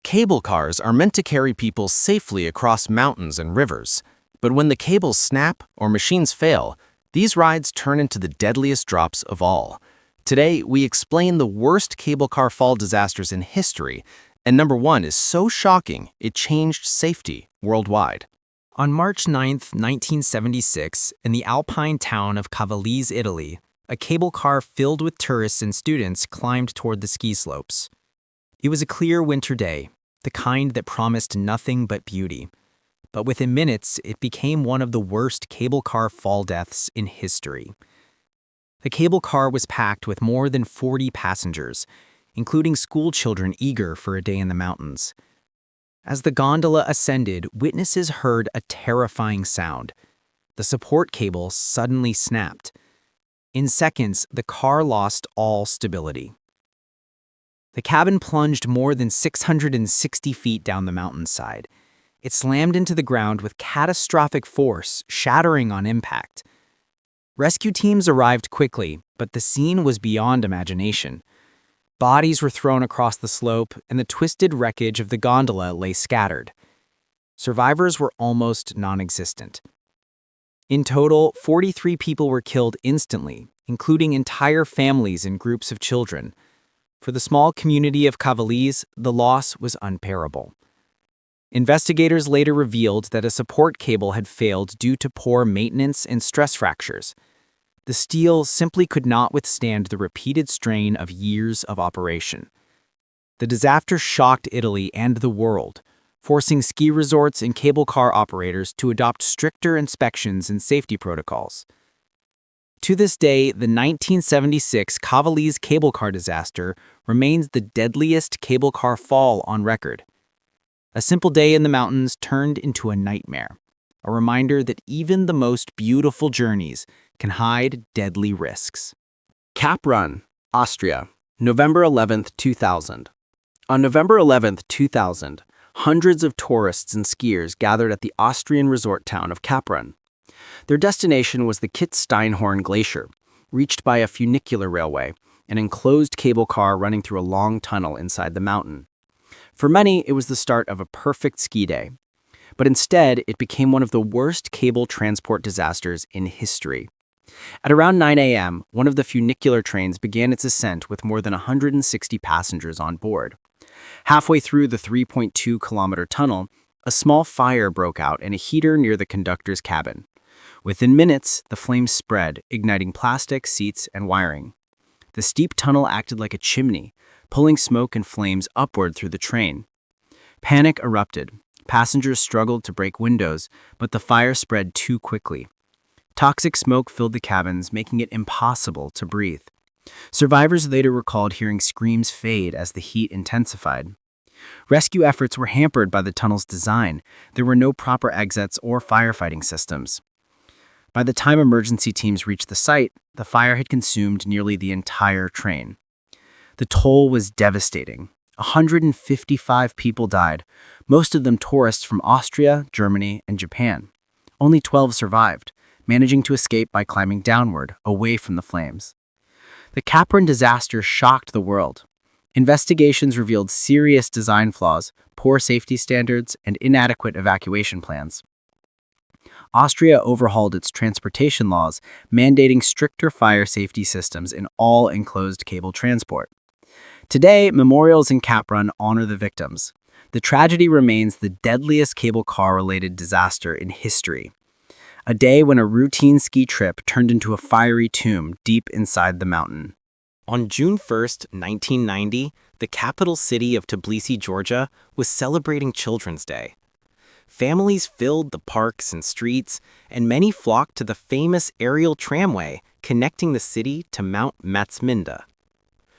Cable cars are meant to carry people safely across mountains and rivers, but when the cables snap or machines fail, these rides turn into the deadliest drops of all. Today, we explain the worst cable car fall disasters in history, and number one is so shocking it changed safety worldwide. On March 9, 1976, in the alpine town of Cavalese, Italy, a cable car filled with tourists and students climbed toward the ski slopes. It was a clear winter day, the kind that promised nothing but beauty. But within minutes, it became one of the worst cable car fall deaths in history. The cable car was packed with more than 40 passengers, including school children eager for a day in the mountains. As the gondola ascended, witnesses heard a terrifying sound. The support cable suddenly snapped. In seconds, the car lost all stability. The cabin plunged more than 660 feet down the mountainside. It slammed into the ground with catastrophic force, shattering on impact. Rescue teams arrived quickly, but the scene was beyond imagination. Bodies were thrown across the slope, and the twisted wreckage of the gondola lay scattered. Survivors were almost non-existent. In total, 43 people were killed instantly, including entire families and groups of children. For the small community of Cavalese, the loss was unbearable. Investigators later revealed that a support cable had failed due to poor maintenance and stress fractures. The steel simply could not withstand the repeated strain of years of operation. The disaster shocked Italy and the world, forcing ski resorts and cable car operators to adopt stricter inspections and safety protocols. To this day, the 1976 Cavalese cable car disaster remains the deadliest cable car fall on record. A simple day in the mountains turned into a nightmare, a reminder that even the most beautiful journeys can hide deadly risks. Cap Run, Austria, November 11, 2000. On November 11, 2000, hundreds of tourists and skiers gathered at the Austrian resort town of Cap Run. Their destination was the Kitzsteinhorn Glacier, reached by a funicular railway, an enclosed cable car running through a long tunnel inside the mountain. For many, it was the start of a perfect ski day. But instead, it became one of the worst cable transport disasters in history. At around 9 a.m., one of the funicular trains began its ascent with more than 160 passengers on board. Halfway through the 3.2-kilometer tunnel, a small fire broke out in a heater near the conductor's cabin. Within minutes, the flames spread, igniting plastic, seats, and wiring. The steep tunnel acted like a chimney, pulling smoke and flames upward through the train. Panic erupted. Passengers struggled to break windows, but the fire spread too quickly. Toxic smoke filled the cabins, making it impossible to breathe. Survivors later recalled hearing screams fade as the heat intensified. Rescue efforts were hampered by the tunnel's design. There were no proper exits or firefighting systems. By the time emergency teams reached the site, the fire had consumed nearly the entire train. The toll was devastating. 155 people died, most of them tourists from Austria, Germany, and Japan. Only 12 survived, managing to escape by climbing downward, away from the flames. The Cap Run disaster shocked the world. Investigations revealed serious design flaws, poor safety standards, and inadequate evacuation plans. Austria overhauled its transportation laws, mandating stricter fire safety systems in all enclosed cable transport. Today, memorials in Cap Run honor the victims. The tragedy remains the deadliest cable car-related disaster in history. A day when a routine ski trip turned into a fiery tomb deep inside the mountain. On June 1, 1990, the capital city of Tbilisi, Georgia, was celebrating Children's Day. Families filled the parks and streets, and many flocked to the famous aerial tramway connecting the city to Mount Matsminda.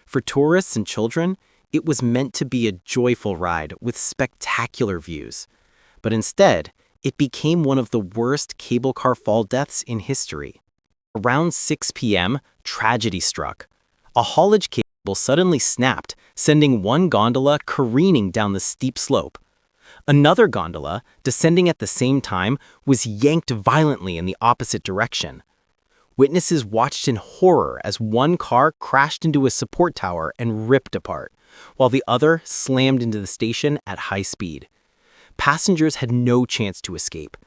For tourists and children, it was meant to be a joyful ride with spectacular views. But instead, it became one of the worst cable car fall deaths in history. Around 6 p.m., tragedy struck. A haulage cable suddenly snapped, sending one gondola careening down the steep slope. Another gondola, descending at the same time, was yanked violently in the opposite direction. Witnesses watched in horror as one car crashed into a support tower and ripped apart, while the other slammed into the station at high speed. Passengers had no chance to escape.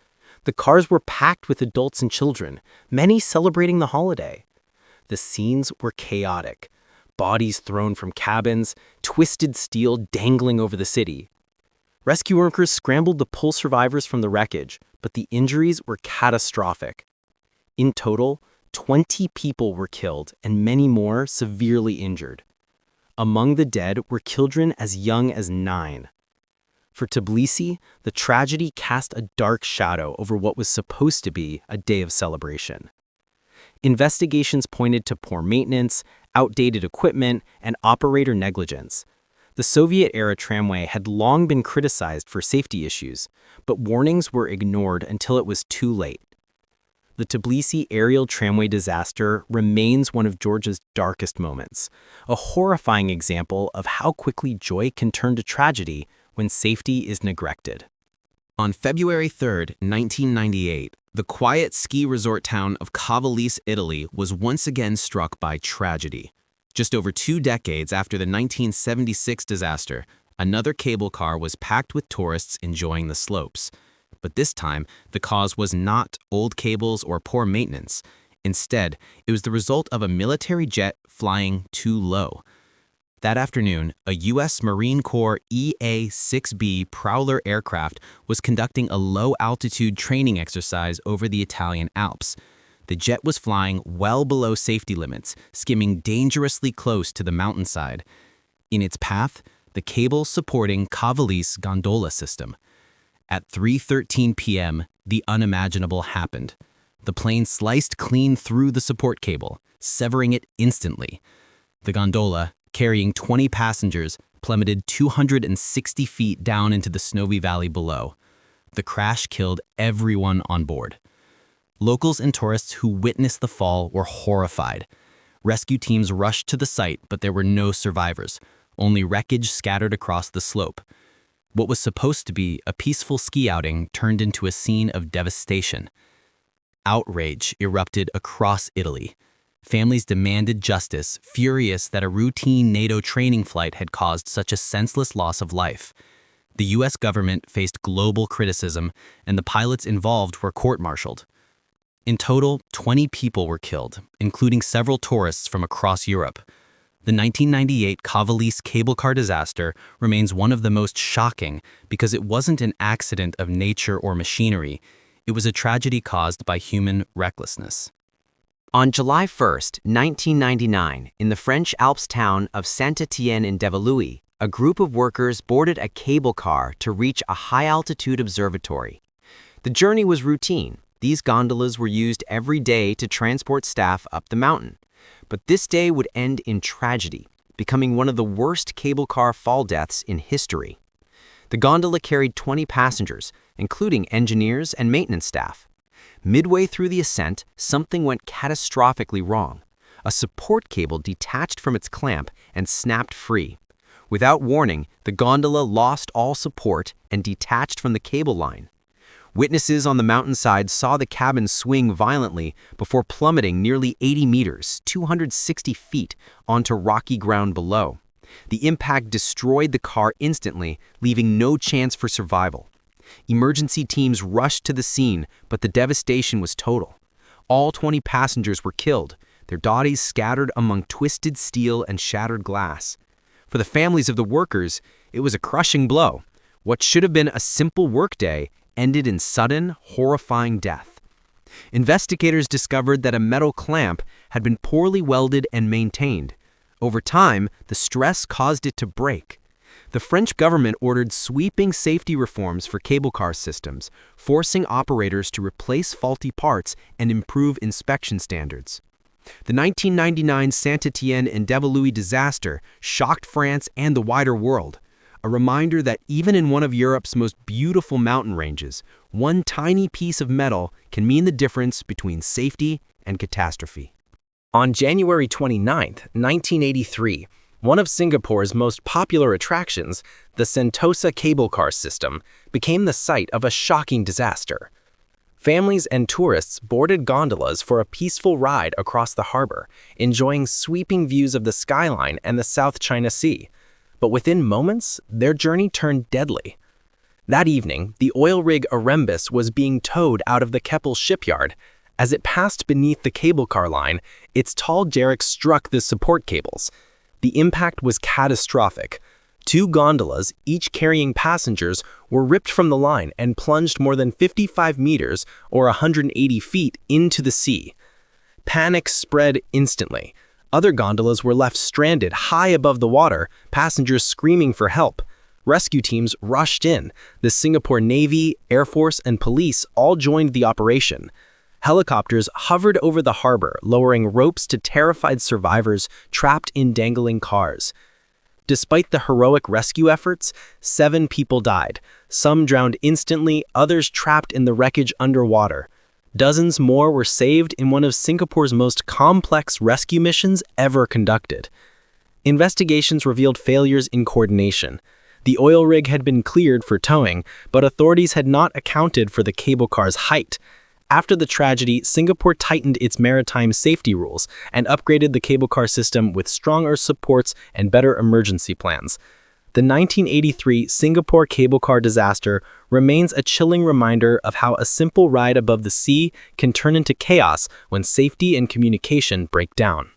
The cars were packed with adults and children, many celebrating the holiday. The scenes were chaotic. Bodies thrown from cabins, twisted steel dangling over the city. Rescue workers scrambled to pull survivors from the wreckage, but the injuries were catastrophic. In total, 20 people were killed and many more severely injured. Among the dead were children as young as 9. For Tbilisi, the tragedy cast a dark shadow over what was supposed to be a day of celebration. Investigations pointed to poor maintenance, outdated equipment, and operator negligence. The Soviet-era tramway had long been criticized for safety issues, but warnings were ignored until it was too late. The Tbilisi aerial tramway disaster remains one of Georgia's darkest moments, a horrifying example of how quickly joy can turn to tragedy when safety is neglected. On February 3, 1998, the quiet ski resort town of Cavalese, Italy, was once again struck by tragedy. Just over 2 decades after the 1976 disaster, another cable car was packed with tourists enjoying the slopes. But this time, the cause was not old cables or poor maintenance. Instead, it was the result of a military jet flying too low. That afternoon, a U.S. Marine Corps EA-6B Prowler aircraft was conducting a low-altitude training exercise over the Italian Alps. The jet was flying well below safety limits, skimming dangerously close to the mountainside. In its path, the cable supporting Cavalese gondola system. At 3:13 p.m., the unimaginable happened. The plane sliced clean through the support cable, severing it instantly. The gondola, carrying 20 passengers, plummeted 260 feet down into the snowy valley below. The crash killed everyone on board. Locals and tourists who witnessed the fall were horrified. Rescue teams rushed to the site, but there were no survivors, only wreckage scattered across the slope. What was supposed to be a peaceful ski outing turned into a scene of devastation. Outrage erupted across Italy. Families demanded justice, furious that a routine NATO training flight had caused such a senseless loss of life. The U.S. government faced global criticism, and the pilots involved were court-martialed. In total, 20 people were killed, including several tourists from across Europe. The 1998 Cavalese cable car disaster remains one of the most shocking because it wasn't an accident of nature or machinery. It was a tragedy caused by human recklessness. On July 1, 1999, in the French Alps town of Saint-Étienne-en-Devalouis, a group of workers boarded a cable car to reach a high-altitude observatory. The journey was routine. These gondolas were used every day to transport staff up the mountain. But this day would end in tragedy, becoming one of the worst cable car fall deaths in history. The gondola carried 20 passengers, including engineers and maintenance staff. Midway through the ascent, something went catastrophically wrong. A support cable detached from its clamp and snapped free. Without warning, the gondola lost all support and detached from the cable line. Witnesses on the mountainside saw the cabin swing violently before plummeting nearly 80 meters, 260 feet, onto rocky ground below. The impact destroyed the car instantly, leaving no chance for survival. Emergency teams rushed to the scene, but the devastation was total. All 20 passengers were killed, their bodies scattered among twisted steel and shattered glass. For the families of the workers, it was a crushing blow. What should have been a simple workday ended in sudden, horrifying death. Investigators discovered that a metal clamp had been poorly welded and maintained. Over time, the stress caused it to break. The French government ordered sweeping safety reforms for cable car systems, forcing operators to replace faulty parts and improve inspection standards. The 1999 Saint-Étienne-en-Devalouis disaster shocked France and the wider world. A reminder that even in one of Europe's most beautiful mountain ranges, one tiny piece of metal can mean the difference between safety and catastrophe. On January 29, 1983, one of Singapore's most popular attractions, the Sentosa cable car system, became the site of a shocking disaster. Families and tourists boarded gondolas for a peaceful ride across the harbor, enjoying sweeping views of the skyline and the South China Sea. But within moments, their journey turned deadly. That evening, the oil rig Arembus was being towed out of the Keppel shipyard. As it passed beneath the cable car line, its tall derrick struck the support cables. The impact was catastrophic. 2 gondolas, each carrying passengers, were ripped from the line and plunged more than 55 meters or 180 feet into the sea. Panic spread instantly. Other gondolas were left stranded high above the water, passengers screaming for help. Rescue teams rushed in. The Singapore Navy, Air Force, and police all joined the operation. Helicopters hovered over the harbor, lowering ropes to terrified survivors trapped in dangling cars. Despite the heroic rescue efforts, 7 people died. Some drowned instantly, others trapped in the wreckage underwater. Dozens more were saved in one of Singapore's most complex rescue missions ever conducted. Investigations revealed failures in coordination. The oil rig had been cleared for towing, but authorities had not accounted for the cable car's height. After the tragedy, Singapore tightened its maritime safety rules and upgraded the cable car system with stronger supports and better emergency plans. The 1983 Singapore cable car disaster remains a chilling reminder of how a simple ride above the sea can turn into chaos when safety and communication break down.